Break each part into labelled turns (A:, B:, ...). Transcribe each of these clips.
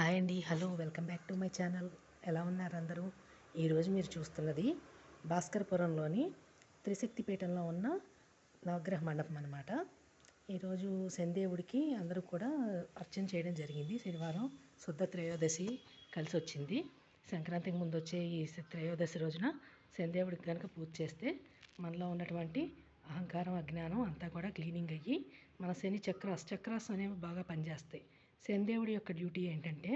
A: Hi అండి, hello, welcome back to my channel. ఎలా ఉన్నారు అందరూ? ఈరోజు మీరు చూస్తున్నది భాస్కరపురంలోని త్రిశక్తి పీఠంలో ఉన్న నవగ్రహ మండపం అన్నమాట. ఈరోజు శనిదేవుడికి అందరూ కూడా అర్చన చేయడం జరిగింది. శనివారం శుద్ధ త్రయోదశి కలిసి వచ్చింది. సంక్రాంతికి ముందు వచ్చే ఈ త్రయోదశి రోజున శనిదేవుడికి కనుక పూజ చేస్తే మనలో ఉన్నటువంటి అహంకారం, అజ్ఞానం అంతా కూడా క్లీనింగ్ అయ్యి మన శని చక్రాస్ అనేవి బాగా పనిచేస్తాయి. శనిదేవుడి యొక్క డ్యూటీ ఏంటంటే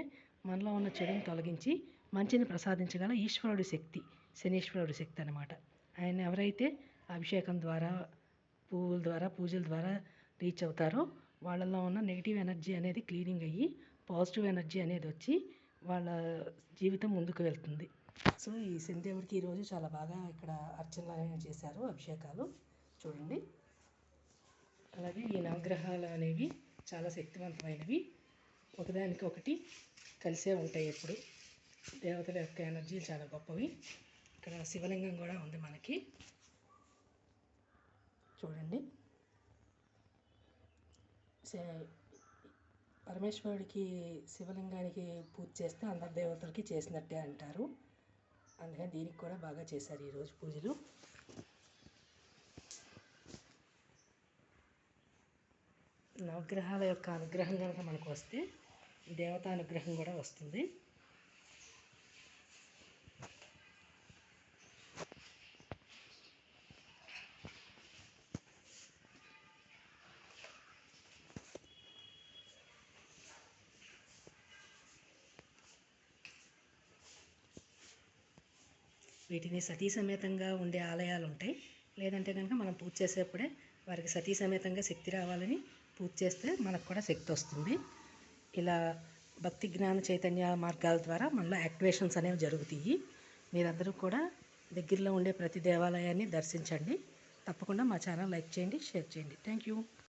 A: మనలో ఉన్న చెడుని తొలగించి మంచిని ప్రసాదించగల ఈశ్వరుడి శక్తి, శనీశ్వరుడి శక్తి అనమాట. ఆయన ఎవరైతే అభిషేకం ద్వారా, పువ్వుల ద్వారా, పూజల ద్వారా రీచ్ అవుతారో వాళ్ళలో ఉన్న నెగిటివ్ ఎనర్జీ అనేది క్లీనింగ్ అయ్యి పాజిటివ్ ఎనర్జీ అనేది వచ్చి వాళ్ళ జీవితం ముందుకు వెళ్తుంది. సో ఈ శనిదేవుడికి ఈరోజు చాలా బాగా ఇక్కడ అర్చనలు అనేవి చేశారు, అభిషేకాలు చూడండి. అలాగే ఈ నవగ్రహాలు అనేవి చాలా శక్తివంతమైనవి, ఒకదానికొకటి కలిసే ఉంటాయి. ఎప్పుడు దేవతల యొక్క ఎనర్జీలు చాలా గొప్పవి. ఇక్కడ శివలింగం కూడా ఉంది మనకి, చూడండి. పరమేశ్వరుడికి శివలింగానికి పూజ చేస్తే అందరి దేవతలకి చేసినట్టే అంటారు. అందుకని దీనికి కూడా బాగా చేశారు ఈరోజు పూజలు. నవగ్రహాల యొక్క అనుగ్రహం కనుక మనకు వస్తే దేవతా అనుగ్రహం కూడా వస్తుంది. వీటిని సతీ సమేతంగా ఉండే ఆలయాలు ఉంటాయి. లేదంటే కనుక మనం పూజ చేసేప్పుడే వారికి సతీ సమేతంగా శక్తి రావాలని పూజ చేస్తే మనకు కూడా శక్తి వస్తుంది. ఇలా భక్తి, జ్ఞాన, చైతన్య మార్గాల ద్వారా మనలో యాక్టివేషన్స్ అనేవి జరుగుతాయి. మీరందరూ కూడా దగ్గరలో ఉండే ప్రతి దేవాలయాన్ని దర్శించండి. తప్పకుండా మా ఛానల్ లైక్ చేయండి, షేర్ చేయండి. Thank you.